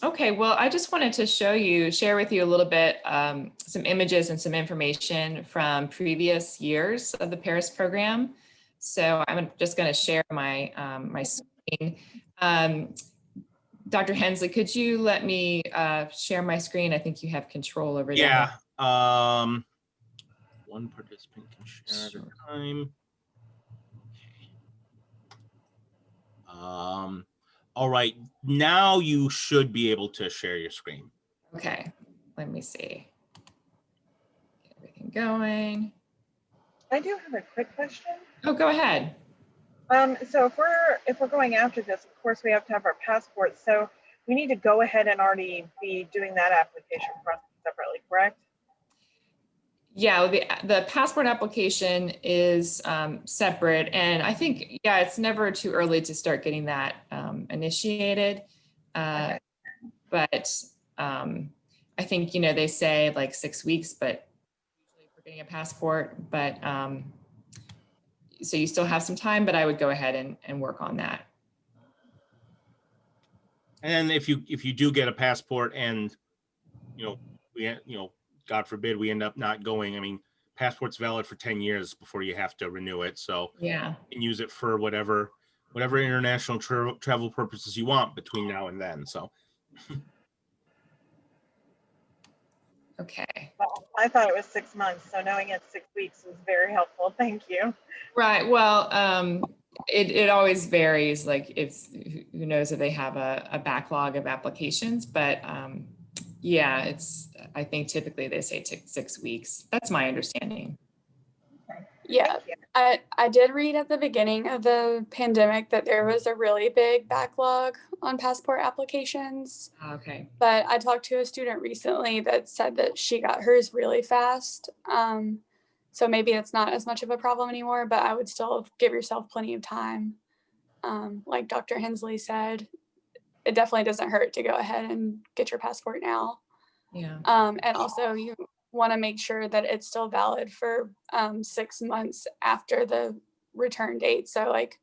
Okay, well, I just wanted to share with you a little bit, some images and some information from previous years of the Paris program. So I'm just going to share my screen. Dr. Hensley, could you let me share my screen? I think you have control over that. Yeah, one participant can share at a time. All right, now you should be able to share your screen. Okay, let me see. Get everything going. I do have a quick question. Oh, go ahead. So if we're going after this, of course we have to have our passports. So we need to go ahead and already be doing that application process separately, correct? Yeah, the passport application is separate, and I think, yeah, it's never too early to start getting that initiated. Okay. But I think, they say like 6 weeks, but usually for getting a passport, but so you still have some time, but I would go ahead and work on that. And if you do get a passport and, God forbid we end up not going, I mean, passport's valid for 10 years before you have to renew it. So yeah, you can use it for whatever international travel purposes you want between now and then. So. Okay. Well, I thought it was 6 months, so knowing it's 6 weeks was very helpful. Thank you. Right. Well, it always varies. Like, who knows if they have a backlog of applications, but yeah, I think typically they say 6 weeks. That's my understanding. Yeah, I did read at the beginning of the pandemic that there was a really big backlog on passport applications. Okay. But I talked to a student recently that said that she got hers really fast. So maybe it's not as much of a problem anymore, but I would still give yourself plenty of time. Like Dr. Hensley said, it definitely doesn't hurt to go ahead and get your passport now. Yeah. And also you want to make sure that it's still valid for 6 months after the return date. So like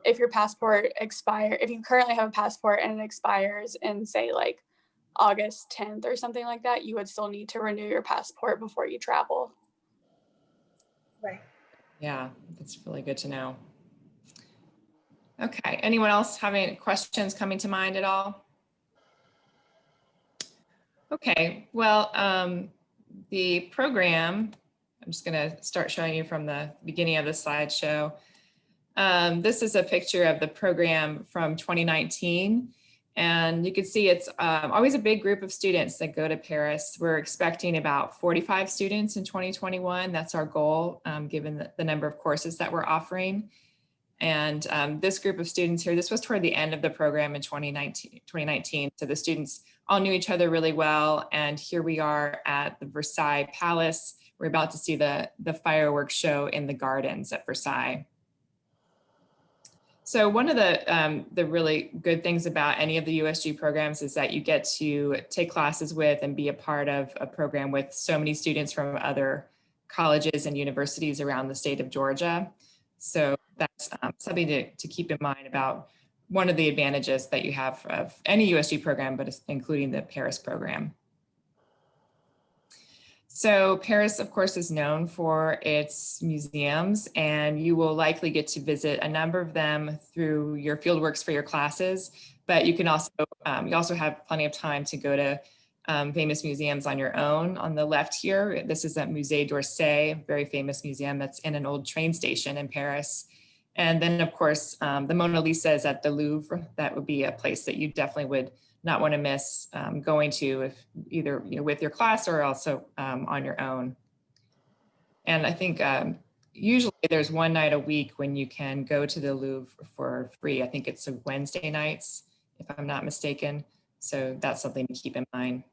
if your passport if you currently have a passport and it expires in say like August 10th or something like that, you would still need to renew your passport before you travel. Right. Yeah, that's really good to know. Okay, anyone else having questions coming to mind at all? Okay, well, the program, I'm just gonna start showing you from the beginning of the slideshow. This is a picture of the program from 2019. And you can see it's always a big group of students that go to Paris. We're expecting about 45 students in 2021. That's our goal, given the number of courses that we're offering. And this group of students here, this was toward the end of the program in 2019. So the students all knew each other really well. And here we are at the Versailles Palace. We're about to see the fireworks show in the gardens at Versailles. So one of the really good things about any of the USG programs is that you get to take classes with and be a part of a program with so many students from other colleges and universities around the state of Georgia. So that's something to keep in mind about one of the advantages that you have of any USG program, but including the Paris program. So Paris, of course, is known for its museums, and you will likely get to visit a number of them through your fieldworks for your classes, but you can also, you also have plenty of time to go to famous museums on your own. On the left here, this is at Musée d'Orsay, a very famous museum that's in an old train station in Paris. And then, of course, the Mona Lisa is at the Louvre. That would be a place that you definitely would not want to miss going to, if either with your class or also on your own. And I think usually there's one night a week when you can go to the Louvre for free. I think it's Wednesday nights, if I'm not mistaken. So that's something to keep in mind.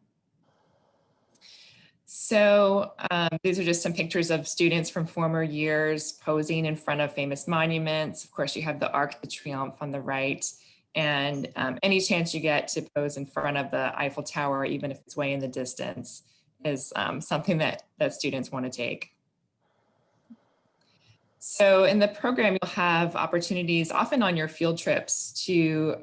So these are just some pictures of students from former years posing in front of famous monuments. Of course, you have the Arc de Triomphe on the right. And any chance you get to pose in front of the Eiffel Tower, even if it's way in the distance, is something that students want to take. So in the program, you'll have opportunities often on your field trips to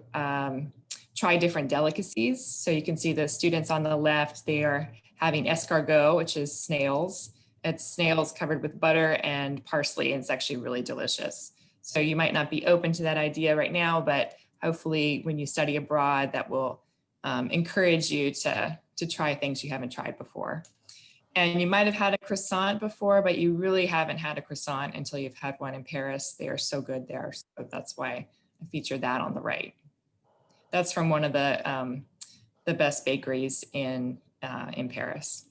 try different delicacies. So you can see the students on the left, they are having escargot, which is snails. It's snails covered with butter and parsley, and it's actually really delicious. So you might not be open to that idea right now, but hopefully when you study abroad, that will encourage you to try things you haven't tried before. And you might have had a croissant before, but you really haven't had a croissant until you've had one in Paris. They are so good there. So that's why I featured that on the right. That's from one of the best bakeries in Paris.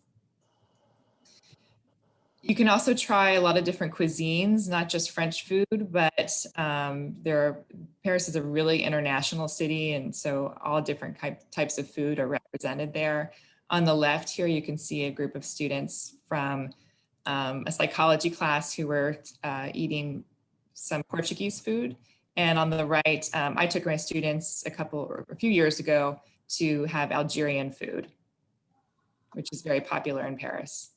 You can also try a lot of different cuisines, not just French food, but Paris is a really international city, and so all different types of food are represented there. On the left here, you can see a group of students from a psychology class who were eating some Portuguese food. And on the right, I took my students a few years ago to have Algerian food, which is very popular in Paris.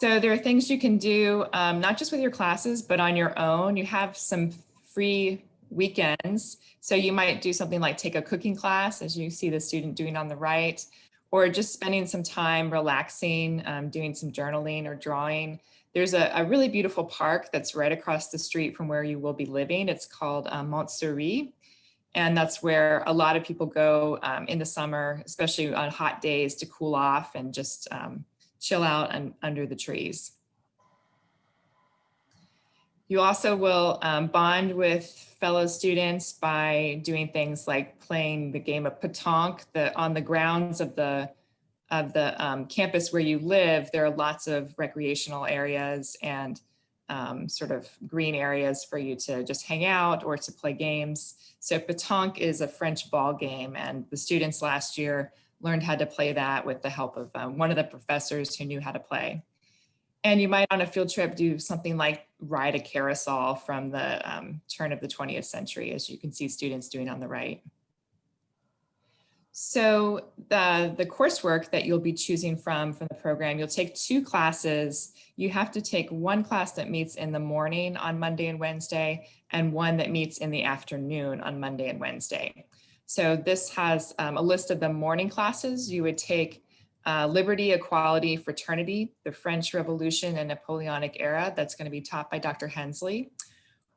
So there are things you can do, not just with your classes, but on your own. You have some free weekends. So you might do something like take a cooking class, as you see the student doing on the right, or just spending some time relaxing, doing some journaling or drawing. There's a really beautiful park that's right across the street from where you will be living. It's called Montserrat. And that's where a lot of people go in the summer, especially on hot days, to cool off and just chill out under the trees. You also will bond with fellow students by doing things like playing the game of pétanque. On the grounds of the campus where you live, there are lots of recreational areas and sort of green areas for you to just hang out or to play games. So pétanque is a French ball game, and the students last year learned how to play that with the help of one of the professors who knew how to play. And you might on a field trip do something like ride a carousel from the turn of the 20th century, as you can see students doing on the right. So the coursework that you'll be choosing from the program, you'll take 2 classes. You have to take one class that meets in the morning on Monday and Wednesday, and one that meets in the afternoon on Monday and Wednesday. So this has a list of the morning classes. You would take Liberty, Equality, Fraternity, the French Revolution and Napoleonic Era. That's going to be taught by Dr. Hensley.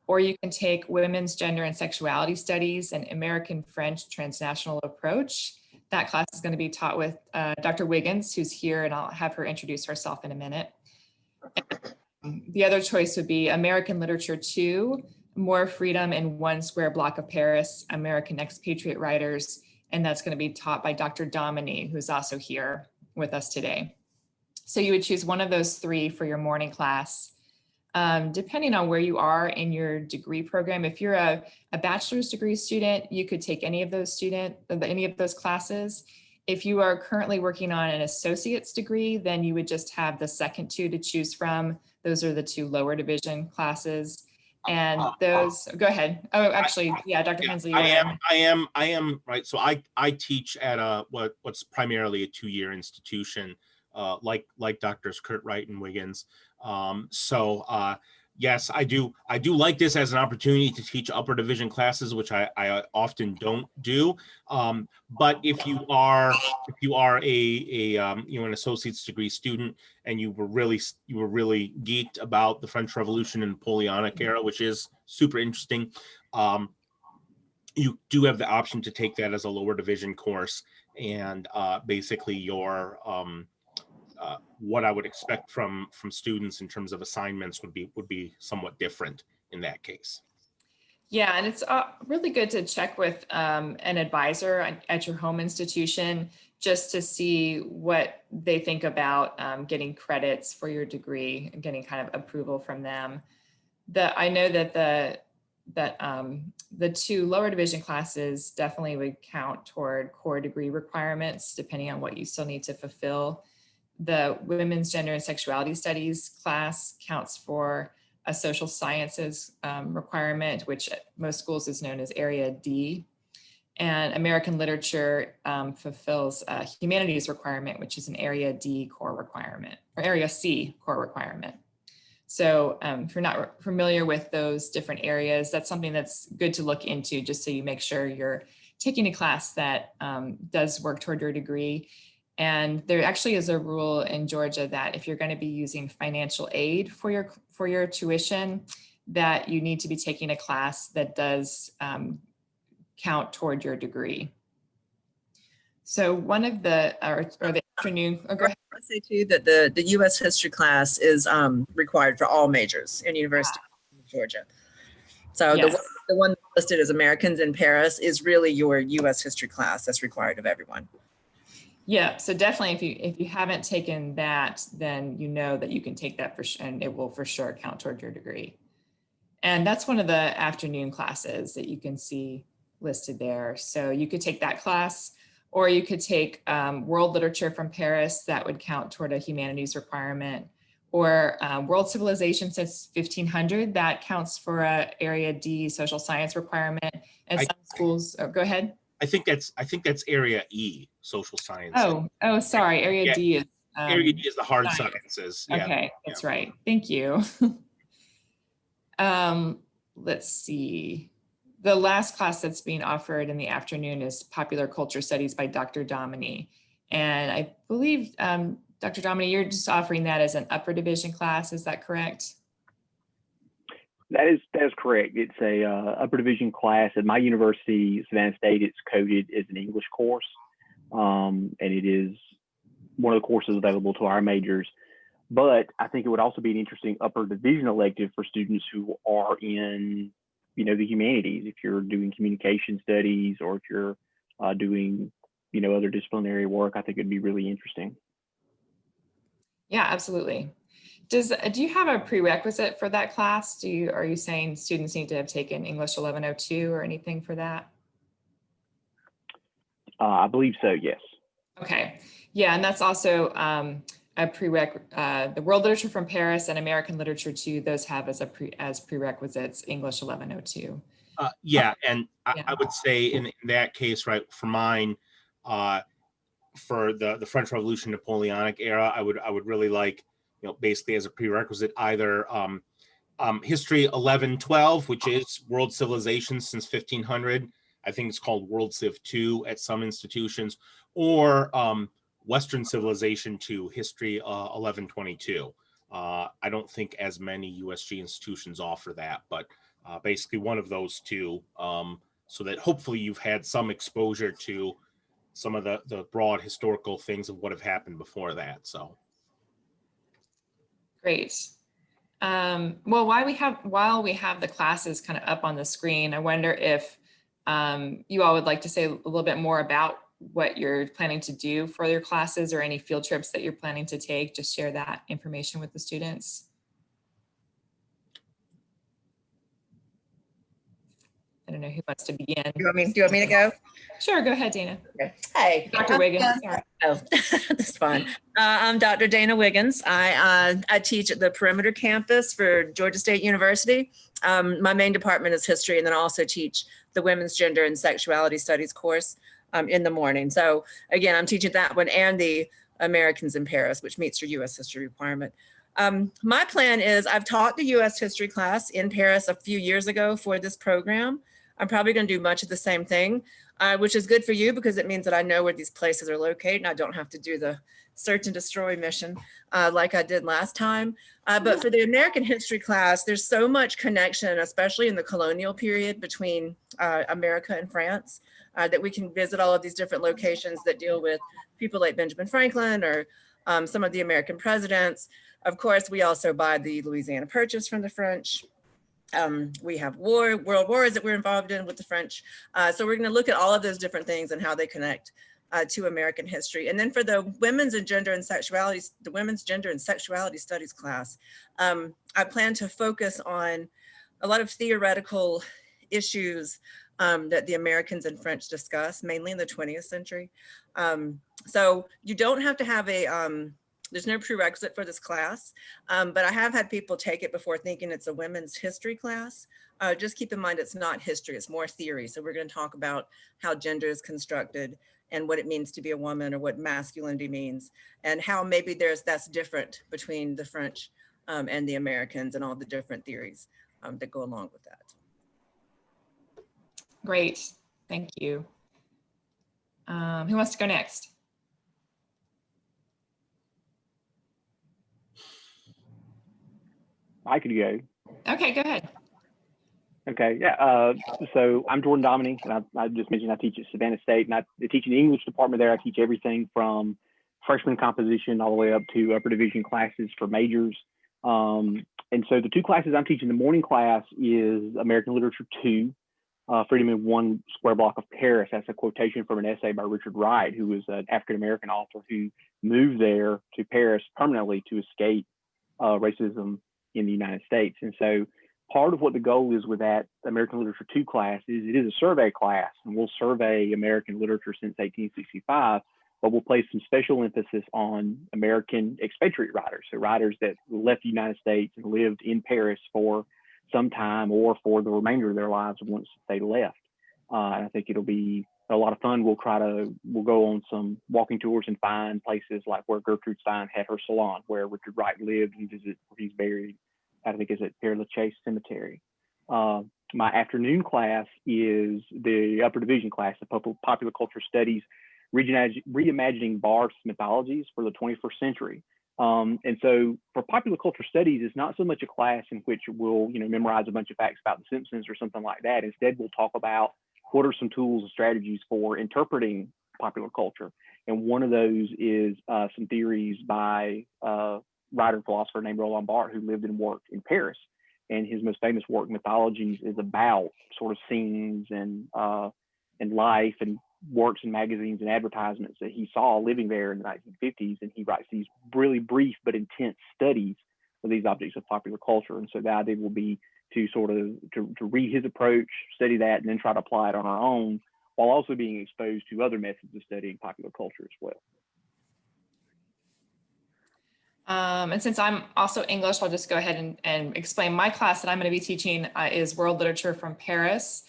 Or you can take Women's Gender and Sexuality Studies and American French Transnational Approach. That class is going to be taught with Dr. Wiggins, who's here, and I'll have her introduce herself in a minute. And the other choice would be American Literature 2, More Freedom in One Square Block of Paris, American Expatriate Writers, and that's going to be taught by Dr. Domini, who's also here with us today. So you would choose one of those 3 for your morning class. Depending on where you are in your degree program, if you're a bachelor's degree student, you could take any of those classes. If you are currently working on an associate's degree, then you would just have the second 2 to choose from. Those are the 2 lower division classes. And those, go ahead. Oh, actually, yeah, Dr. Hensley. I am right. So I teach at what's primarily a 2-year institution, like Doctors Kurt Wright and Wiggins. Yes, I do like this as an opportunity to teach upper division classes, which I often don't do. But if you are an associate's degree student and you were really geeked about the French Revolution and Napoleonic era, which is super interesting, you do have the option to take that as a lower division course, and basically your what I would expect from students in terms of assignments would be somewhat different in that case. Yeah, and it's really good to check with an advisor at your home institution just to see what they think about getting credits for your degree and getting kind of approval from them. I know that the 2 lower division classes definitely would count toward core degree requirements, depending on what you still need to fulfill. The Women's Gender and Sexuality Studies class counts for a social sciences requirement, which at most schools is known as Area D. And American Literature fulfills a humanities requirement, which is an Area D core requirement, or Area C core requirement. So if you're not familiar with those different areas, that's something that's good to look into, just so you make sure you're taking a class that does work toward your degree. And there actually is a rule in Georgia that if you're going to be using financial aid for your tuition, that you need to be taking a class that does count toward your degree. So one of the, or the afternoon, oh, go ahead. I say too that the U.S. history class is required for all majors in University of Georgia. So Yes. the one listed as Americans in Paris is really your U.S. history class that's required of everyone. Yeah, so definitely if you haven't taken that, then you know that you can take that and it will for sure count toward your degree. And that's one of the afternoon classes that you can see listed there. So you could take that class, or you could take world literature from Paris, that would count toward a humanities requirement, or world civilization since 1500, that counts for a area D social science requirement. And some schools, oh, go ahead. I think that's area E, social science. Oh, sorry. Area D is area D is the hard sciences. Yeah. Okay, that's right. Thank you. Let's see. The last class that's being offered in the afternoon is Popular Culture Studies by Dr. Domini. And I believe, Dr. Domini, you're just offering that as an upper division class. Is that correct? That is correct. It's a upper division class at my university, Savannah State. It's coded as an English course, and it is one of the courses available to our majors. But I think it would also be an interesting upper division elective for students who are in, the humanities. If you're doing communication studies, or if you're doing, other disciplinary work, I think it'd be really interesting. Yeah, absolutely. Do you have a prerequisite for that class? Are you saying students need to have taken English 1102 or anything for that? I believe so, yes. Okay. Yeah, and that's also a prereq. The world literature from Paris and American literature too, those have as prerequisites English 1102. Yeah, and I would say in that case, right, for mine, for the French Revolution, Napoleonic era, I would really like, basically as a prerequisite, either history 1112, which is world civilizations since 1500. I think it's called World Civ 2 at some institutions, or Western Civilization to history 1122. I don't think as many USG institutions offer that, but basically one of those two, so that hopefully you've had some exposure to some of the broad historical things of what have happened before that. So. Great. Well, while we have the classes kind of up on the screen, I wonder if you all would like to say a little bit more about what you're planning to do for your classes, or any field trips that you're planning to take. Just share that information with the students. I don't know who wants to begin. Do you want me to go? Sure, go ahead, Dana. Okay. Hey, Dr. Wiggins. Sorry. Oh, that's fine. I'm Dr. Dana Wiggins. I teach at the Perimeter campus for Georgia State University. My main department is history, and then I also teach the Women's Gender and Sexuality Studies course in the morning. So again, I'm teaching that one and the Americans in Paris, which meets your U.S. history requirement. My plan is, I've taught the U.S. history class in Paris a few years ago for this program. I'm probably going to do much of the same thing, which is good for you because it means that I know where these places are located and I don't have to do the search and destroy mission like I did last time. But for the American history class, there's so much connection, especially in the colonial period, between America and France, that we can visit all of these different locations that deal with people like Benjamin Franklin or some of the American presidents. Of course, we also buy the Louisiana Purchase from the French. We have world wars that we're involved in with the French. So we're going to look at all of those different things and how they connect to American history. And then for the Women's Gender and Sexuality Studies class, I plan to focus on a lot of theoretical issues that the Americans and French discuss, mainly in the 20th century. So you don't have to have there's no prerequisite for this class, but I have had people take it before thinking it's a women's history class. Just keep in mind, it's not history, it's more theory. So we're going to talk about how gender is constructed and what it means to be a woman, or what masculinity means, and how maybe that's different between the French and the Americans and all the different theories that go along with that. Great, thank you. Who wants to go next? I could go. Okay, go ahead. Okay, yeah. So I'm Jordan Dominy, and I just mentioned I teach at Savannah State, and I teach in the English department there. I teach everything from freshman composition all the way up to upper division classes for majors. And so the two classes I'm teaching, the morning class is American Literature 2, Freedom in One Square Block of Paris. That's a quotation from an essay by Richard Wright, who was an African-American author who moved there to Paris permanently to escape racism in the United States. And so part of what the goal is with that American Literature 2 class is it is a survey class, and we'll survey American literature since 1865, but we'll place some special emphasis on American expatriate writers, so writers that left the United States and lived in Paris for some time or for the remainder of their lives once they left. And I think it'll be a lot of fun. We'll go on some walking tours and find places like where Gertrude Stein had her salon, where Richard Wright lived, and visit where he's buried. I think is at Père Lachaise Cemetery. My afternoon class is the upper division class, the popular culture studies, reimagining Barth's mythologies for the 21st century. And so for popular culture studies, it's not so much a class in which we'll memorize a bunch of facts about the Simpsons or something like that. Instead, we'll talk about what are some tools and strategies for interpreting popular culture. And one of those is some theories by writer and philosopher named Roland Barthes, who lived and worked in Paris. And his most famous work, Mythologies, is about sort of scenes and life and works and magazines and advertisements that he saw living there in the 1950s. And he writes these really brief but intense studies of these objects of popular culture. And so the idea will be to sort of to read his approach, study that, and then try to apply it on our own, while also being exposed to other methods of studying popular culture as well. And since I'm also English, I'll just go ahead and explain my class that I'm going to be teaching is World Literature from Paris.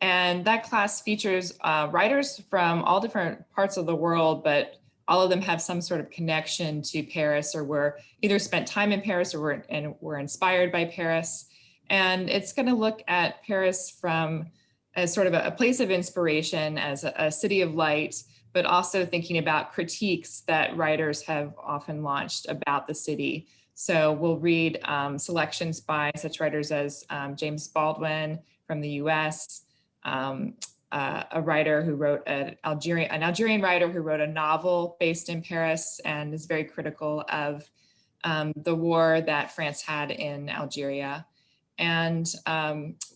And that class features writers from all different parts of the world, but all of them have some sort of connection to Paris, or were either spent time in Paris or were inspired by Paris. And it's going to look at Paris from as sort of a place of inspiration, as a city of light, but also thinking about critiques that writers have often launched about the city. So we'll read selections by such writers as James Baldwin from the US, a writer who wrote an Algerian writer who wrote a novel based in Paris and is very critical of the war that France had in Algeria. And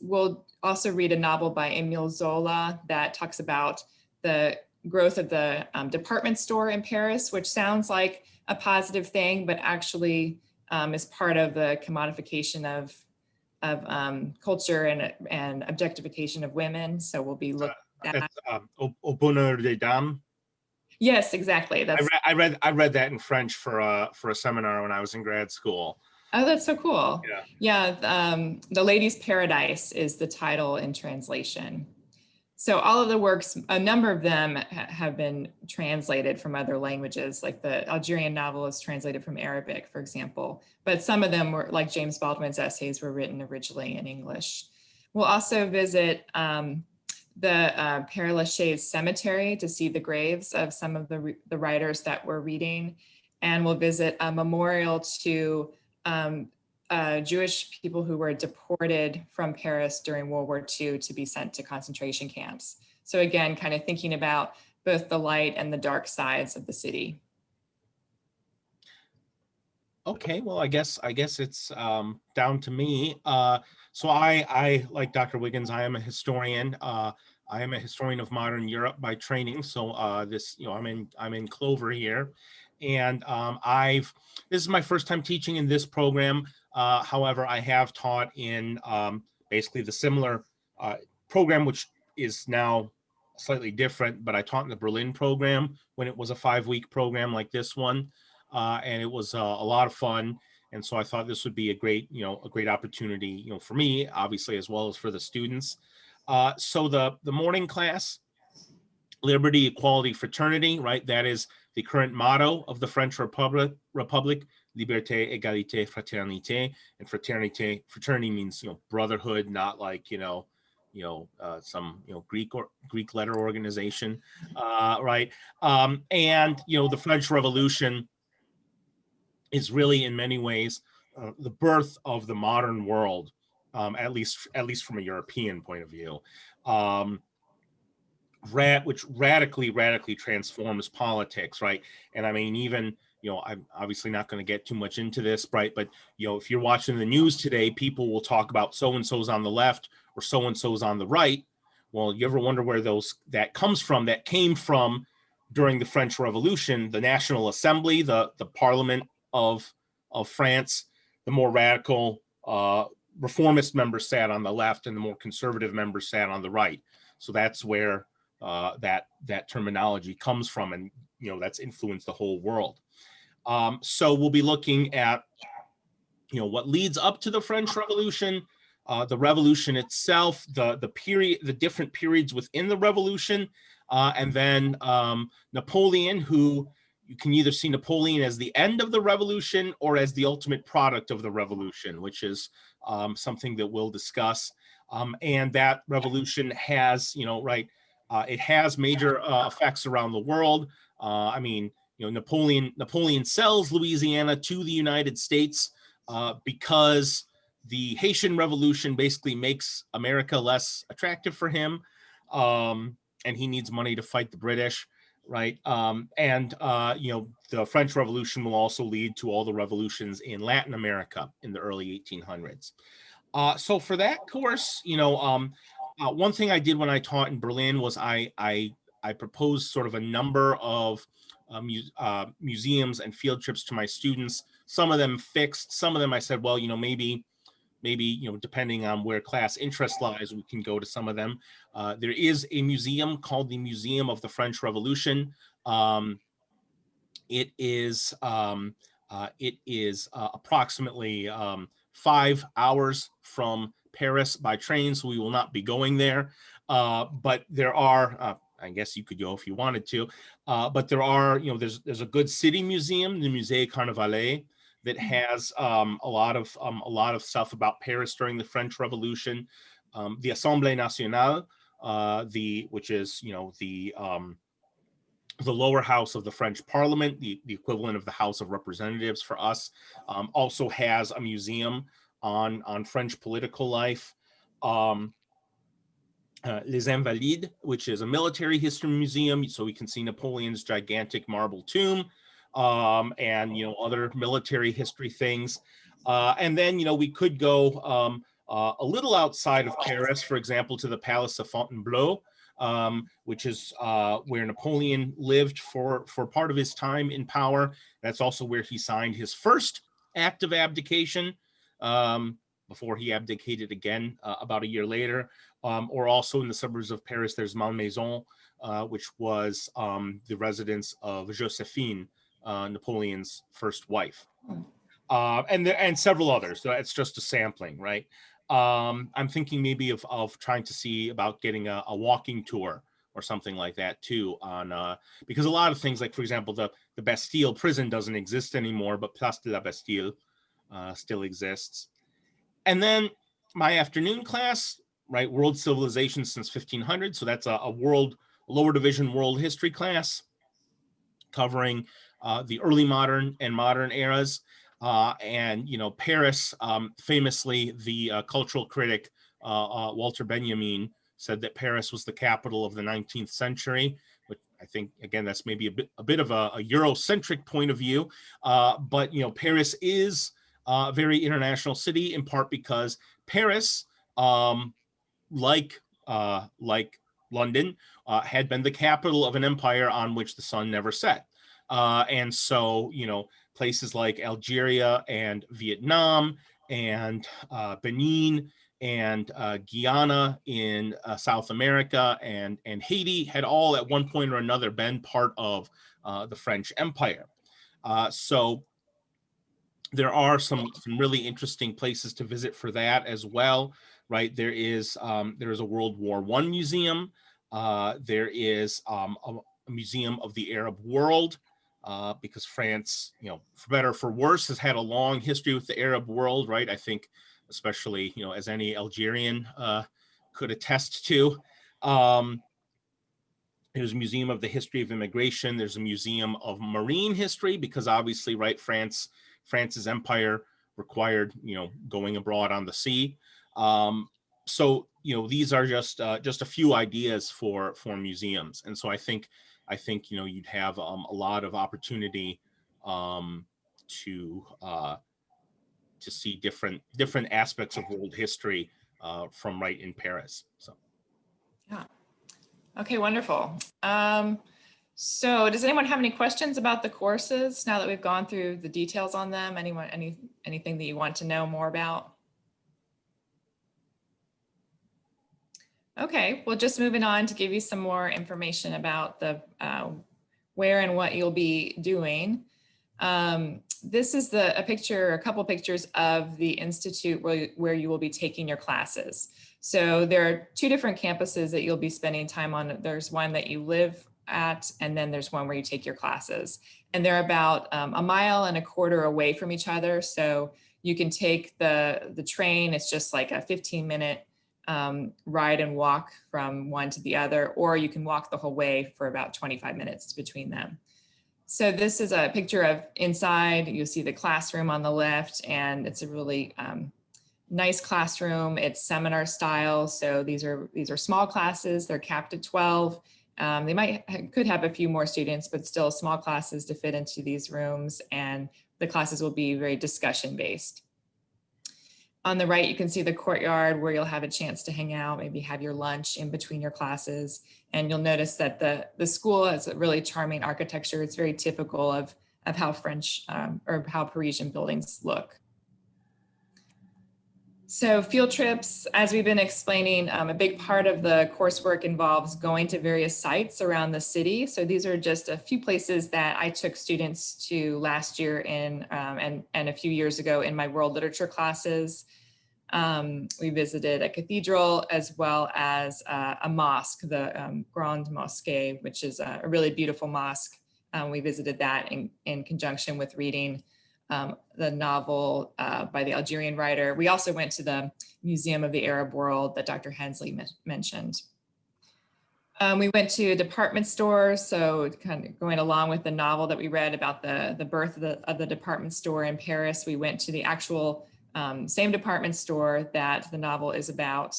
we'll also read a novel by Émile Zola that talks about the growth of the department store in Paris, which sounds like a positive thing, but actually is part of the commodification of culture and objectification of women. So we'll be looking at Au Bonheur des Dames. Yes, exactly. That's I read that in French for a seminar when I was in grad school. Oh, that's so cool. Yeah. The Lady's Paradise is the title in translation. So all of the works, a number of them have been translated from other languages, like the Algerian novel is translated from Arabic, for example, but some of them were, like James Baldwin's essays, were written originally in English. We'll also visit the Père Lachaise Cemetery to see the graves of some of the writers that we're reading, and we'll visit a memorial to Jewish people who were deported from Paris during World War II to be sent to concentration camps. So again, kind of thinking about both the light and the dark sides of the city. Okay, well, I guess it's down to me. So I like Dr. Wiggins, I am a historian. I am a historian of modern Europe by training. So I'm in Clover here. And this is my first time teaching in this program. However, I have taught in basically the similar program, which is now slightly different, but I taught in the Berlin program when it was a 5-week program like this one. And it was a lot of fun. And so I thought this would be a great opportunity, for me, obviously, as well as for the students. So the morning class, Liberty, Equality, Fraternity, right? That is the current motto of the French Republic, liberté, égalité, fraternité. And fraternity means, brotherhood, not like, some, Greek letter organization, right? And, the French Revolution is really in many ways the birth of the modern world, at least from a European point of view, which radically transforms politics, right? And I mean, even, I'm obviously not going to get too much into this, right? But, if you're watching the news today, people will talk about so-and-so's on the left or so-and-so's on the right. Well, you ever wonder where that comes from? That came from during the French Revolution, the National Assembly, the Parliament of France. The more radical reformist members sat on the left, and the more conservative members sat on the right. So that's where that terminology comes from, and that's influenced the whole world. So we'll be looking at what leads up to the French Revolution, the revolution itself, the different periods within the revolution, and then Napoleon, who you can either see Napoleon as the end of the revolution or as the ultimate product of the revolution, which is something that we'll discuss. And that revolution has, it has major effects around the world. I mean, Napoleon sells Louisiana to the United States because the Haitian Revolution basically makes America less attractive for him, and he needs money to fight the British, right? The French Revolution will also lead to all the revolutions in Latin America in the early 1800s. So for that course, one thing I did when I taught in Berlin was I proposed sort of a number of museums and field trips to my students. Some of them fixed, some of them I said, well, maybe, depending on where class interest lies, we can go to some of them. There is a museum called the Museum of the French Revolution. It is approximately 5 hours from Paris by train, so we will not be going there. But there are, I guess you could go if you wanted to, but there are, there's a good city museum, the Musée Carnavalet, that has a lot of stuff about Paris during the French Revolution. The Assemblée Nationale, which is the lower house of the French Parliament, the equivalent of the House of Representatives for us, also has a museum on French political life. Les Invalides, which is a military history museum, so we can see Napoleon's gigantic marble tomb, and other military history things. And then we could go a little outside of Paris, for example, to the Palace of Fontainebleau, which is where Napoleon lived for part of his time in power. That's also where he signed his first act of abdication, before he abdicated again about a year later. Or also in the suburbs of Paris, there's Malmaison, which was the residence of Josephine, Napoleon's first wife, and several others. So it's just a sampling, right? I'm thinking maybe of trying to see about getting a walking tour or something like that too, because a lot of things, like for example, the Bastille prison doesn't exist anymore, but Place de la Bastille still exists. And then my afternoon class, right, World Civilization since 1500. So that's a lower division world history class covering the early modern and modern eras. And Paris, famously, the cultural critic Walter Benjamin said that Paris was the capital of the 19th century, which I think, again, that's maybe a bit of a Eurocentric point of view. But Paris is a very international city, in part because Paris, like London, had been the capital of an empire on which the sun never set. And so, places like Algeria and Vietnam and Benin and Guyana in South America and Haiti had all at one point or another been part of the French Empire. So there are some really interesting places to visit for that as well, right? There is a World War I museum. There is a museum of the Arab world. because France, you know, for better or for worse, has had a long history with the Arab world, right? I think, especially, you know, as any Algerian could attest to. There's a museum of the history of immigration. There's a museum of marine history, because obviously, right, France's empire required, you know, going abroad on the sea. So, you know, these are just a few ideas for museums. And so I think, you know, you'd have a lot of opportunity to see different aspects of world history from right in Paris. So. Yeah. Okay, wonderful. So does anyone have any questions about the courses now that we've gone through the details on them? Anything that you want to know more about? Okay, well, just moving on to give you some more information about the where and what you'll be doing. This is a couple pictures of the institute where you will be taking your classes. So there are two different campuses that you'll be spending time on. There's one that you live at, and then there's one where you take your classes. And they're about 1.25 miles away from each other. So you can take the train. It's just like a 15-minute ride and walk from one to the other, or you can walk the whole way for about 25 minutes between them. So this is a picture of inside. You'll see the classroom on the left, and it's a really nice classroom. It's seminar style. So these are small classes. They're capped at 12. They could have a few more students, but still small classes to fit into these rooms. And the classes will be very discussion based. On the right, you can see the courtyard where you'll have a chance to hang out, maybe have your lunch in between your classes. And you'll notice that the school has a really charming architecture. It's very typical of how French or how Parisian buildings look. So field trips, as we've been explaining, a big part of the coursework involves going to various sites around the city. So these are just a few places that I took students to last year and a few years ago in my world literature classes. We visited a cathedral as well as a mosque, the Grande Mosquée, which is a really beautiful mosque. We visited that in conjunction with reading the novel by the Algerian writer. We also went to the Museum of the Arab World that Dr. Hensley mentioned. We went to a department store, so kind of going along with the novel that we read about the birth of the department store in Paris. We went to the actual same department store that the novel is about,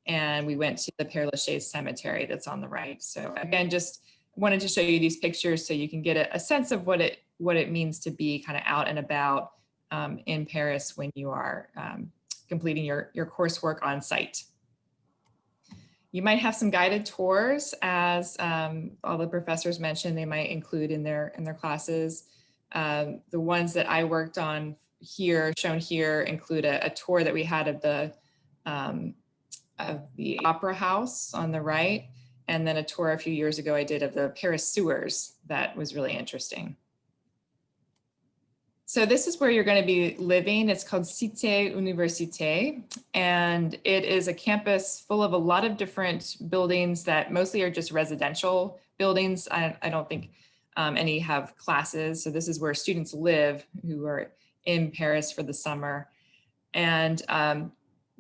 and we went to the Père Lachaise cemetery that's on the right. So again, just wanted to show you these pictures so you can get a sense of what it means to be kind of out and about in Paris when you are completing your coursework on site. You might have some guided tours, as all the professors mentioned they might include in their classes. The ones that I worked on here, shown here, include a tour that we had of the Opera House on the right, and then a tour a few years ago I did of the Paris sewers. That was really interesting. So this is where you're going to be living. It's called Cité Université, and it is a campus full of a lot of different buildings that mostly are just residential buildings. I don't think any have classes. So this is where students live who are in Paris for the summer. And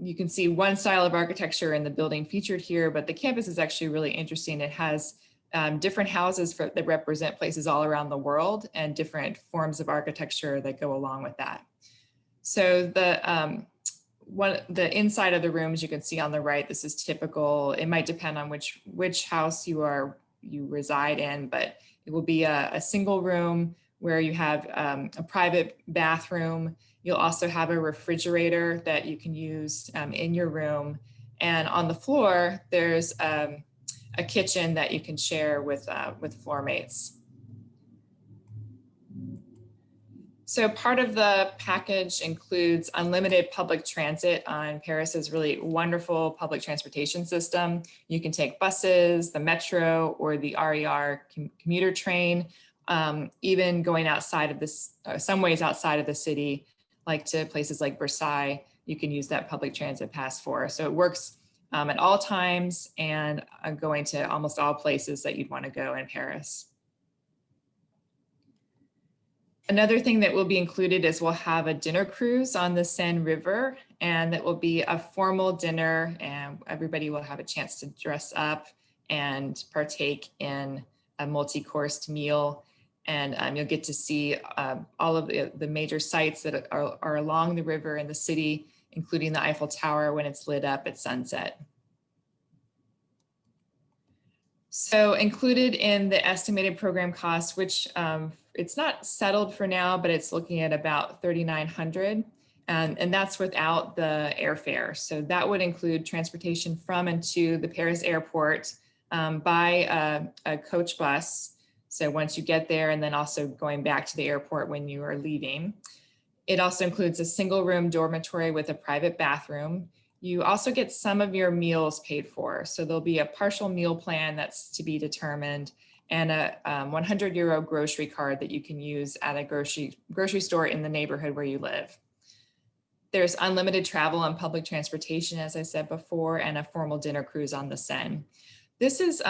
you can see one style of architecture in the building featured here, but the campus is actually really interesting. It has different houses that represent places all around the world and different forms of architecture that go along with that. So the inside of the rooms you can see on the right, this is typical. It might depend on which house you reside in, but it will be a single room where you have a private bathroom. You'll also have a refrigerator that you can use in your room. And on the floor, there's a kitchen that you can share with floor mates. So part of the package includes unlimited public transit on Paris's really wonderful public transportation system. You can take buses, the metro, or the RER commuter train, even going outside of this, some ways outside of the city, like to places like Versailles, you can use that public transit pass for. So it works at all times and going to almost all places that you'd want to go in Paris. Another thing that will be included is we'll have a dinner cruise on the Seine River, and that will be a formal dinner, and everybody will have a chance to dress up and partake in a multi-coursed meal. And you'll get to see all of the major sites that are along the river in the city, including the Eiffel Tower when it's lit up at sunset. So included in the estimated program cost, which it's not settled for now, but it's looking at about $3,900, and that's without the airfare. So that would include transportation from and to the Paris airport by a coach bus. So once you get there, and then also going back to the airport when you are leaving. It also includes a single room dormitory with a private bathroom. You also get some of your meals paid for. So there'll be a partial meal plan that's to be determined, and a 100 € grocery card that you can use at a grocery store in the neighborhood where you live. There's unlimited travel and public transportation, as I said before, and a formal dinner cruise on the Seine. This is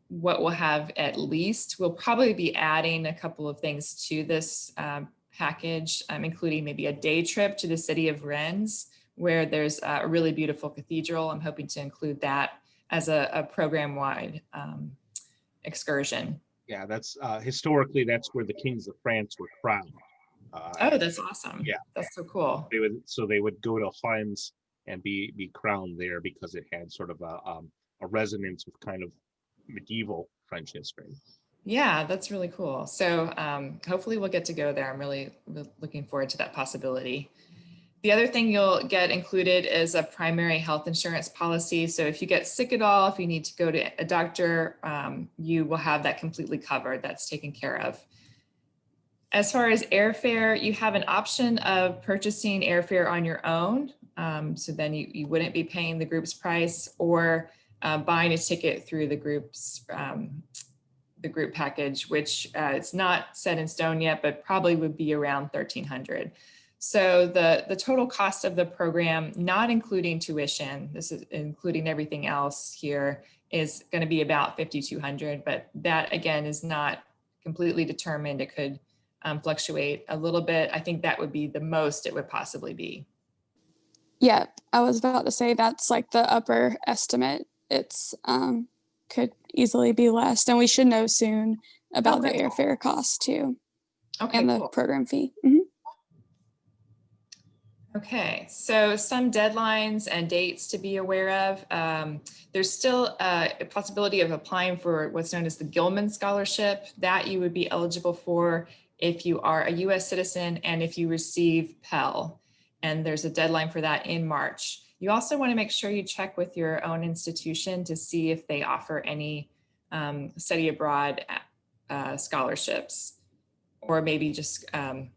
what we'll have at least. We'll probably be adding a couple of things to this package, including maybe a day trip to the city of Rennes, where there's a really beautiful cathedral. I'm hoping to include that as a program-wide excursion. Yeah, that's historically, that's where the kings of France were crowned. Oh, that's awesome. Yeah. That's so cool. They would go to France and be crowned there because it had sort of a resonance with kind of medieval French history. Yeah, that's really cool. So hopefully we'll get to go there. I'm really looking forward to that possibility. The other thing you'll get included is a primary health insurance policy. So if you get sick at all, if you need to go to a doctor, you will have that completely covered. That's taken care of. As far as airfare, you have an option of purchasing airfare on your own. So then you wouldn't be paying the group's price, or buying a ticket through the group package, which it's not set in stone yet, but probably would be around $1,300. So the total cost of the program, not including tuition, this is including everything else here, is going to be about $5,200, but that again is not completely determined. It could fluctuate a little bit. I think that would be the most it would possibly be. Yeah, I was about to say that's like the upper estimate. It's could easily be less, and we should know soon about the airfare cost too, and the program fee. Mm-hmm. Okay, so some deadlines and dates to be aware of. There's still a possibility of applying for what's known as the Gilman Scholarship that you would be eligible for if you are a US citizen and if you receive Pell. And there's a deadline for that in March. You also want to make sure you check with your own institution to see if they offer any study abroad scholarships, or maybe just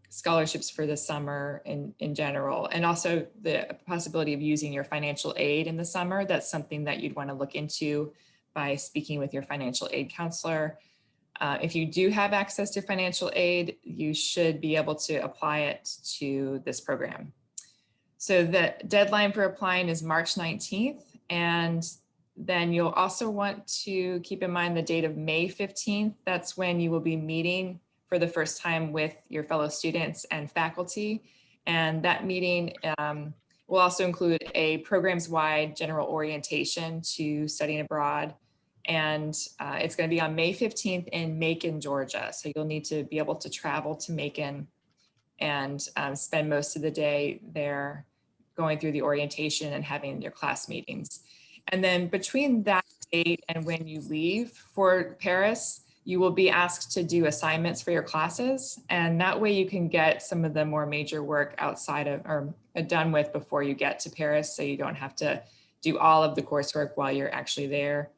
scholarships for the summer in general. And also the possibility of using your financial aid in the summer. That's something that you'd want to look into by speaking with your financial aid counselor. If you do have access to financial aid, you should be able to apply it to this program. So the deadline for applying is March 19th. And then you'll also want to keep in mind the date of May 15th. That's when you will be meeting for the first time with your fellow students and faculty. And that meeting will also include a programs-wide general orientation to studying abroad. And it's going to be on May 15th in Macon, Georgia. So you'll need to be able to travel to Macon and spend most of the day there going through the orientation and having your class meetings. And then between that date and when you leave for Paris, you will be asked to do assignments for your classes. And that way you can get some of the more major work outside of, or done with before you get to Paris. So you don't have to do all of the coursework while you're actually there.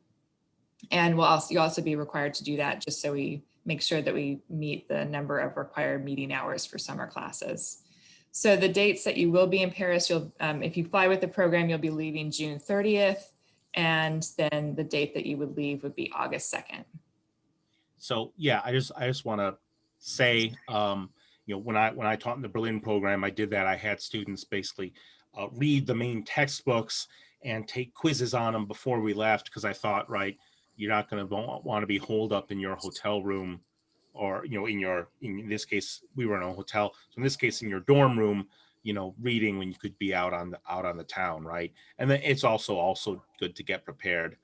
And you'll also be required to do that just so we make sure that we meet the number of required meeting hours for summer classes. So the dates that you will be in Paris, if you fly with the program, you'll be leaving June 30th. And then the date that you would leave would be August 2nd. So yeah, I just want to say, when I taught in the Berlin program, I did that. I had students basically read the main textbooks and take quizzes on them before we left, because I thought, right, you're not going to want to be holed up in your hotel room or, in this case, we were in a hotel. So in this case, in your dorm room, reading when you could be out on the town. Right. And then it's also good to get prepared.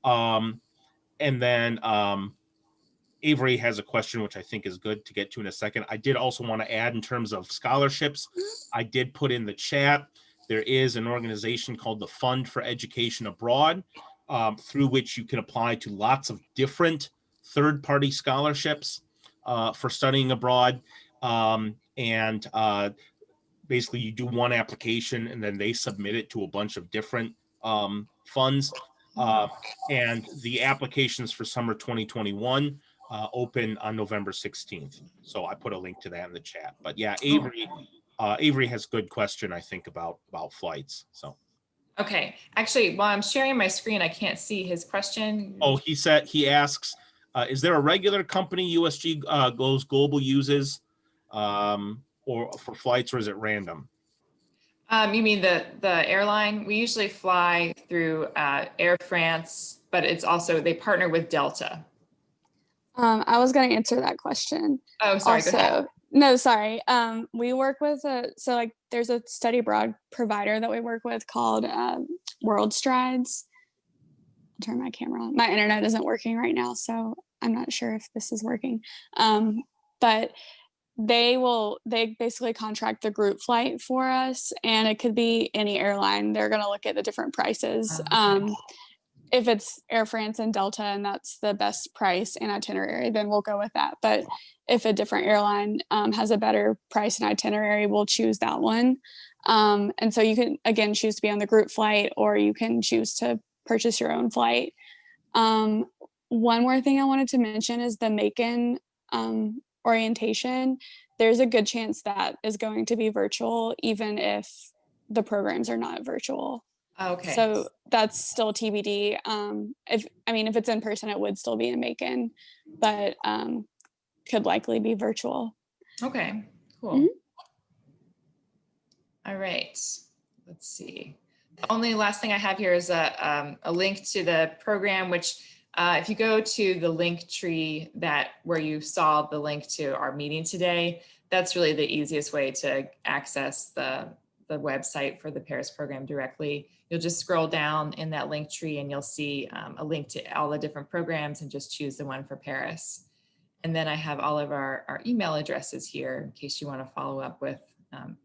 And then Avery has a question, which I think is good to get to in a second. I did also want to add in terms of scholarships. I did put in the chat. There is an organization called the Fund for Education Abroad, through which you can apply to lots of different third-party scholarships for studying abroad. Basically, you do one application and then they submit it to a bunch of different funds. And the applications for summer 2021 open on November 16th. So I put a link to that in the chat. But yeah, Avery has a good question, I think, about flights. So. Okay, actually, while I'm sharing my screen, I can't see his question. Oh, he asks, is there a regular company USG Goes Global uses or for flights, or is it random? You mean the airline? We usually fly through Air France, but it's also, they partner with Delta. I was going to answer that question. Oh, sorry. Go ahead. No, sorry. We work with there's a study abroad provider that we work with called World Strides. I'll turn my camera on. My internet isn't working right now, so I'm not sure if this is working. But they basically contract the group flight for us, and it could be any airline. They're going to look at the different prices. Okay. If it's Air France and Delta and that's the best price and itinerary, then we'll go with that. But if a different airline has a better price and itinerary, we'll choose that one. And so you can, again, choose to be on the group flight, or you can choose to purchase your own flight. One more thing I wanted to mention is the Macon orientation. There's a good chance that is going to be virtual, even if the programs are not virtual. Okay. So that's still TBD. If it's in person, it would still be in Macon, but could likely be virtual. Okay, cool. Mm-hmm. All right, let's see. The only last thing I have here is a link to the program, which if you go to the link tree where you saw the link to our meeting today, that's really the easiest way to access the website for the Paris program directly. You'll just scroll down in that link tree and you'll see a link to all the different programs, and just choose the one for Paris. And then I have all of our email addresses here in case you want to follow up with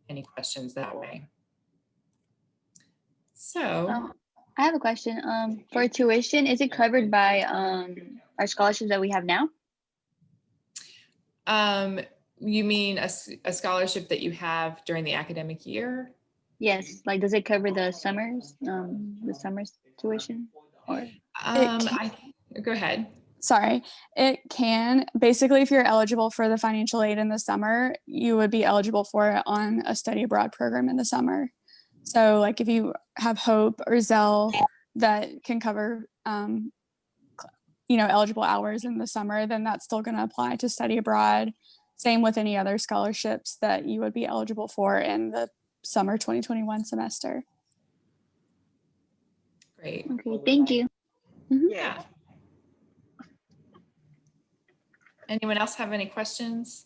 any questions that way. So I have a question. For tuition, is it covered by our scholarships that we have now? You mean a scholarship that you have during the academic year? Yes. Like, does it cover the summer's tuition? Or Go ahead. Sorry, it can. Basically, if you're eligible for the financial aid in the summer, you would be eligible for it on a study abroad program in the summer. So like if you have Hope or Zell that can cover, eligible hours in the summer, then that's still going to apply to study abroad. Same with any other scholarships that you would be eligible for in the summer 2021 semester. Great. Okay, thank you. Mm-hmm. Yeah. Anyone else have any questions?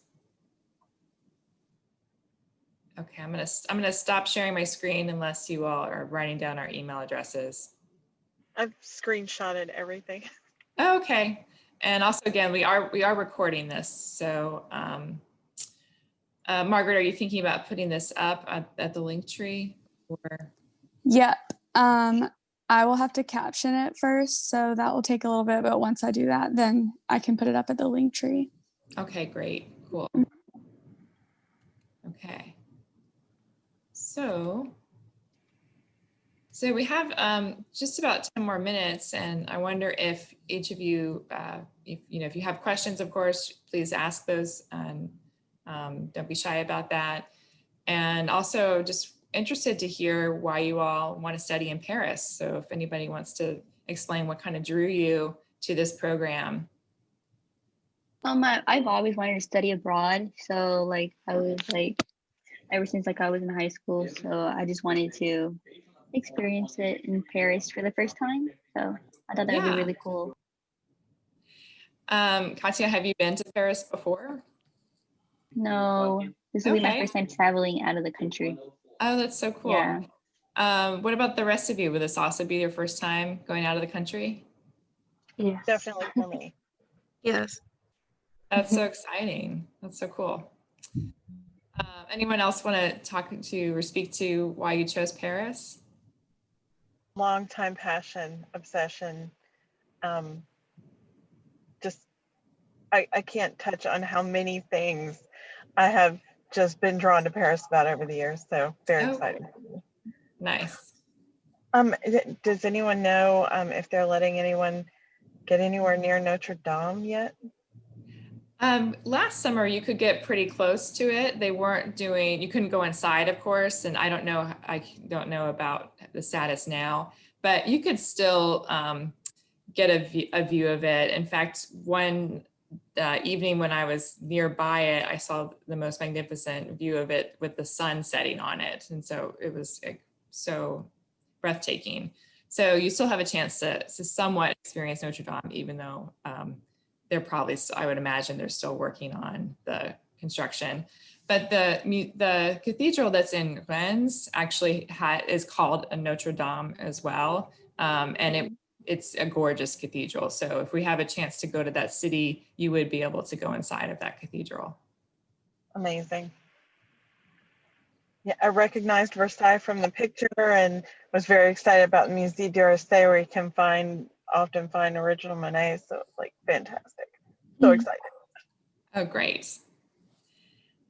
Okay, I'm gonna stop sharing my screen unless you all are writing down our email addresses. I've screenshotted everything. Okay, and also again, we are recording this. So, Margaret, are you thinking about putting this up at the link tree? Or? Yep. I will have to caption it first, so that will take a little bit. But once I do that, then I can put it up at the link tree. Okay, great, cool. Okay. So we have just about 10 more minutes, and I wonder if each of you, if you have questions, of course, please ask those, and don't be shy about that. And also just interested to hear why you all want to study in Paris. So if anybody wants to explain what kind of drew you to this program. I've always wanted to study abroad. So I was ever since I was in high school. So I just wanted to experience it in Paris for the first time. So I thought that would be really cool. Katya, have you been to Paris before? No, this will be my Okay. first time traveling out of the country. Oh, that's so cool. Yeah. What about the rest of you? Will this also be your first time going out of the country? Yes. Definitely for me. Yes. That's so exciting. That's so cool. Anyone else want to talk to or speak to why you chose Paris? Long time passion, obsession. Just, I can't touch on how many things I have just been drawn to Paris about over the years. So very Oh, exciting. nice. Does anyone know if they're letting anyone get anywhere near Notre Dame yet? Last summer you could get pretty close to it. They weren't doing, you couldn't go inside, of course, and I don't know about the status now, but you could still get a view of it. In fact, one evening when I was nearby it, I saw the most magnificent view of it with the sun setting on it, and so it was so breathtaking. So you still have a chance to somewhat experience Notre Dame, even though they're probably, I would imagine they're still working on the construction. But the cathedral that's in Rennes actually is called a Notre Dame as well. And it's a gorgeous cathedral. So if we have a chance to go to that city, you would be able to go inside of that cathedral. Amazing. Yeah, I recognized Versailles from the picture and was very excited about the Musée d'Orsay, where you can often find original Monet. So it's like fantastic. So excited. Oh, great.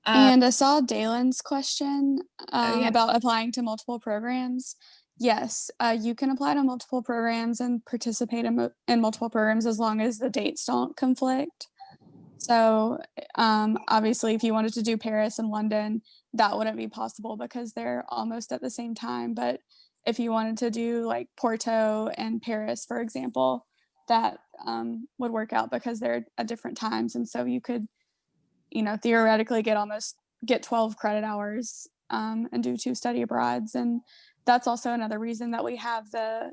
And I saw Dalen's question yeah. about applying to multiple programs. Yes, you can apply to multiple programs and participate in multiple programs as long as the dates don't conflict. So obviously, if you wanted to do Paris and London, that wouldn't be possible because they're almost at the same time. But if you wanted to do like Porto and Paris, for example, that would work out because they're at different times. And so you could, theoretically get 12 credit hours and do 2 study abroads. And that's also another reason that we have the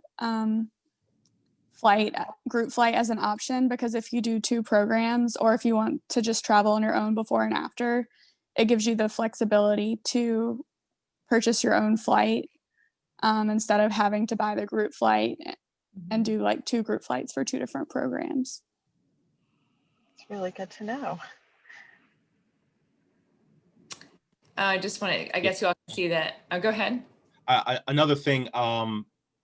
group flight as an option, because if you do 2 programs or if you want to just travel on your own before and after, it gives you the flexibility to purchase your own flight instead of having to buy the group flight and do like 2 group flights for 2 different programs. It's really good to know. I just want to, I guess you all can see that. Go ahead. Another thing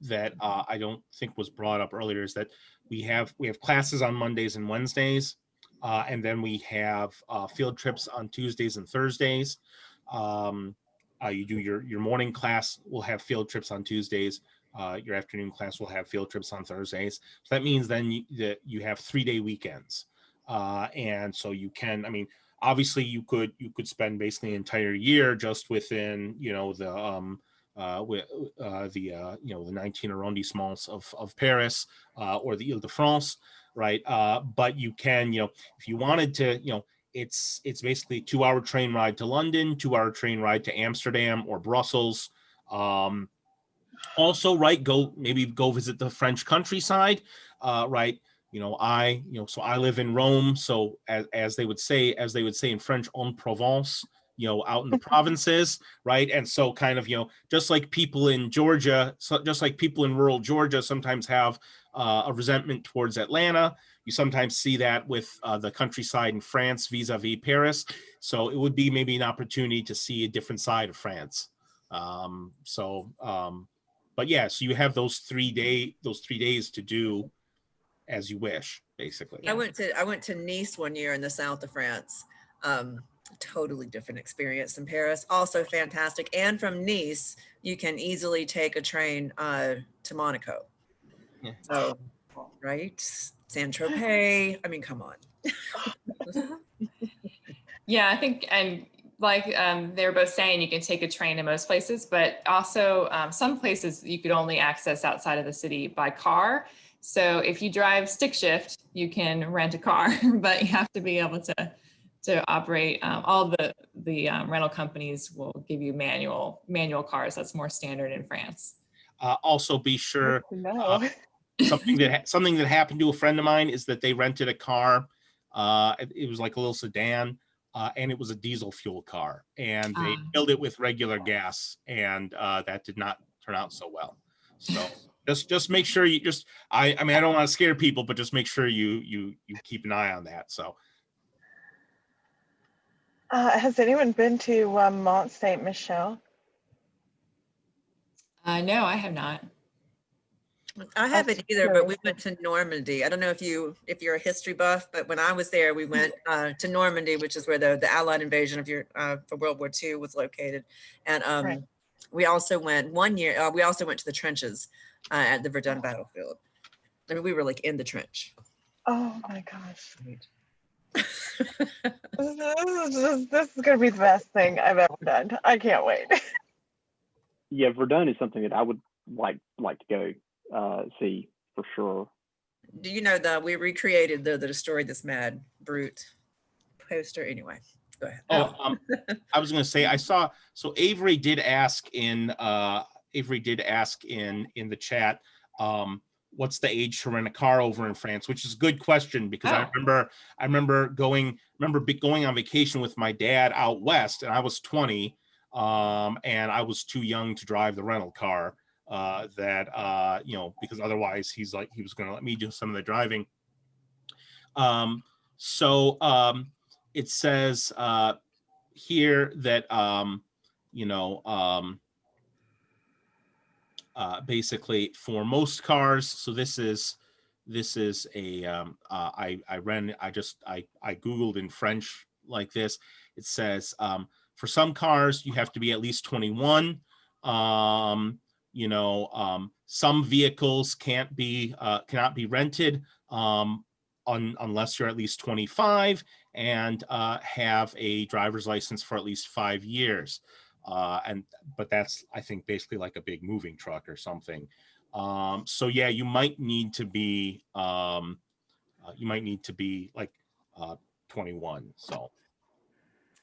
that I don't think was brought up earlier is that we have classes on Mondays and Wednesdays, and then we have field trips on Tuesdays and Thursdays. You do your morning class will have field trips on Tuesdays. Your afternoon class will have field trips on Thursdays. So that means then that you have 3-day weekends, and so you can. I mean, obviously, you could spend basically an entire year just within the 19 arrondissements of Paris or the Ile-de-France, right? But you can, if you wanted to, it's basically a 2-hour train ride to London, 2-hour train ride to Amsterdam or Brussels. Also, right, go visit the French countryside, right? So I live in Rome. So as they would say in French, en Provence, out in the provinces, right? And so kind of, just like people in Georgia, just like people in rural Georgia sometimes have a resentment towards Atlanta, you sometimes see that with the countryside in France vis-a-vis Paris. So it would be maybe an opportunity to see a different side of France. But yeah, so you have those 3 days to do as you wish, basically. I went to Nice one year in the south of France. Totally different experience than Paris. Also fantastic. And from Nice, you can easily take a train to Monaco. Yeah. So, right? Saint-Tropez. I mean, come on. Yeah, I think, and like they were both saying, you can take a train in most places, but also some places you could only access outside of the city by car. So if you drive stick shift, you can rent a car, but you have to be able to operate. All the rental companies will give you manual cars. That's more standard in France. Also be sure, Something that happened to a friend of mine is that they rented a car. It was like a little sedan, and it was a diesel fuel car, and they filled it with regular gas, and that did not turn out so well. So just make sure you I mean, I don't want to scare people, but just make sure you keep an eye on that. So. Has anyone been to Mont Saint Michel? No, I have not. I haven't either, but we went to Normandy. I don't know if you're a history buff, but when I was there, we went to Normandy, which is where the Allied invasion of for World War II was located. And Right. we also went one year. We also went to the trenches at the Verdun battlefield. I mean, we were like in the trench. Oh my gosh. This is gonna be the best thing I've ever done. I can't wait. Yeah, Verdun is something that I would like to go see for sure. Do you know we recreated the Destroy This Mad Brute poster? Anyway, go ahead. I was going to say, I saw, so Avery did ask in the chat, what's the age to rent a car over in France, which is a good question, because I remember going on vacation with my dad out west, and I was 20, and I was too young to drive the rental car, because otherwise he was going to let me do some of the driving. It says here that basically for most cars, so this is a I Googled in French like this. It says for some cars you have to be at least 21. Some vehicles cannot be rented unless you're at least 25 and have a driver's license for at least 5 years. But that's, I think, basically like a big moving truck or something. So yeah, you might need to be like 21. So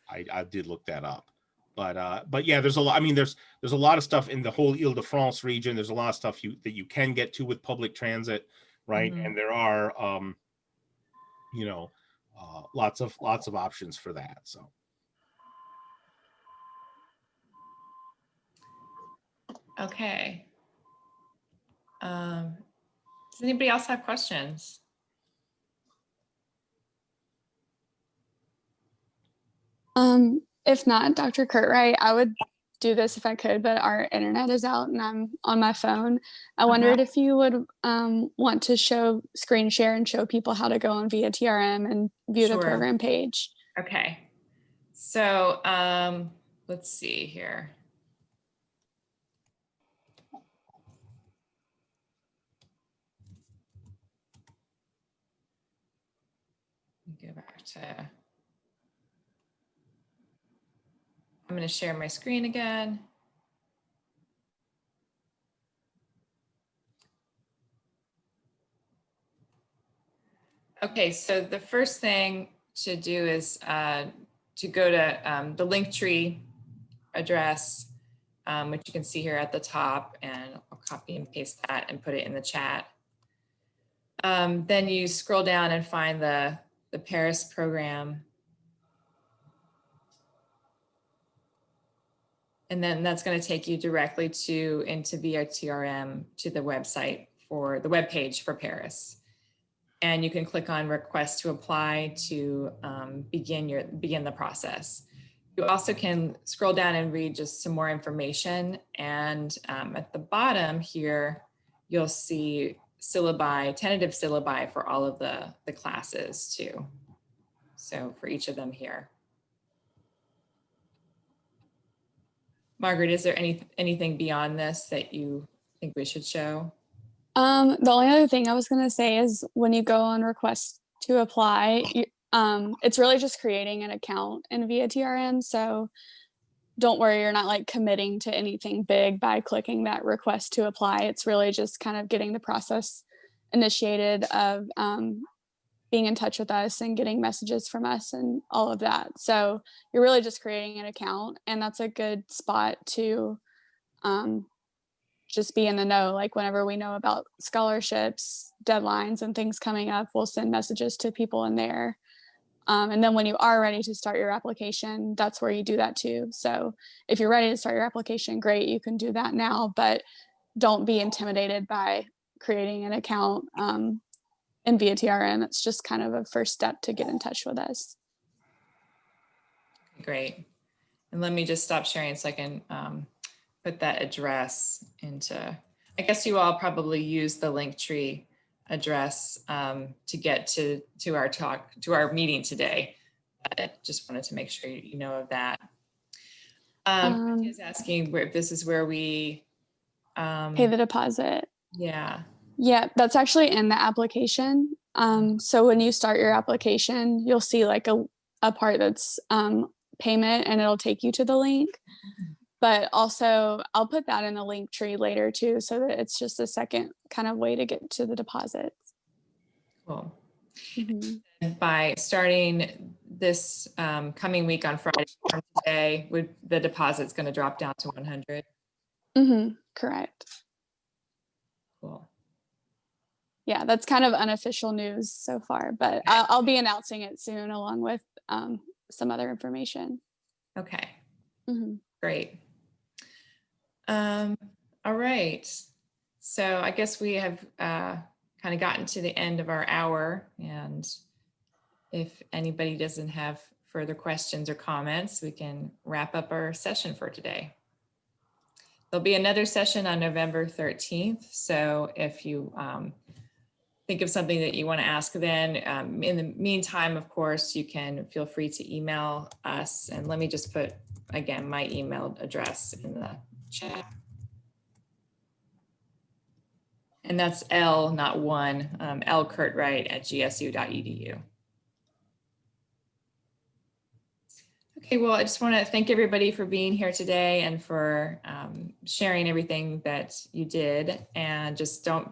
I did look that up. But yeah, there's a lot. I mean, there's a lot of stuff in the whole Ile-de-France region. There's a lot of stuff that you can get to with public transit, right? Mhm. And there are lots of options for that. So. Okay. Does anybody else have questions? If not, Dr. Curtright, I would do this if I could, but our internet is out and I'm on my phone. I wondered if you would want to screen share and show people how to go on via TRM and view the program page. Okay. So let's see here. Go back to, I'm going to share my screen again. Okay, so the first thing to do is to go to the Linktree address, which you can see here at the top, and I'll copy and paste that and put it in the chat. Then you scroll down and find the Paris program. And then that's going to take you directly into VRTRM to the website for the web page for Paris. And you can click on request to apply to begin the process. You also can scroll down and read just some more information. And at the bottom here, you'll see tentative syllabi for all of the classes too. So for each of them here. Margaret, is there anything beyond this that you think we should show? The only other thing I was going to say is when you go on request to apply, it's really just creating an account in via TRM. So don't worry, you're not like committing to anything big by clicking that request to apply. It's really just kind of getting the process initiated of being in touch with us and getting messages from us and all of that. So you're really just creating an account, and that's a good spot to just be in the know. Like whenever we know about scholarships, deadlines, and things coming up, we'll send messages to people in there. And then when you are ready to start your application, that's where you do that too. So if you're ready to start your application, great, you can do that now, but don't be intimidated by creating an account in ViaTRM. It's just kind of a first step to get in touch with us. Great. And let me just stop sharing so I can put that address into, I guess you all probably use the Linktree address to get to our meeting today. I just wanted to make sure you know of that. Is asking if this is where we pay the deposit. Yeah. Yeah, that's actually in the application. So when you start your application, you'll see like a part that's payment, and it'll take you to the link. But also I'll put that in the Linktree later too, so that it's just a second kind of way to get to the deposits. Cool. Mm-hmm. By starting this coming week on Friday from today, the deposit's going to drop down to 100? Mm-hmm. Correct. Cool. Yeah, that's kind of unofficial news so far, but I'll be announcing it soon along with some other information. Okay. Mm-hmm. Great. All right. So I guess we have kind of gotten to the end of our hour, and if anybody doesn't have further questions or comments, we can wrap up our session for today. There'll be another session on November 13th. So if you think of something that you want to ask then, in the meantime, of course, you can feel free to email us. And let me just put, again, my email address in the chat. And that's L, not one, lkurtwright@gsu.edu. Okay, well, I just want to thank everybody for being here today and for sharing everything that you did. And just don't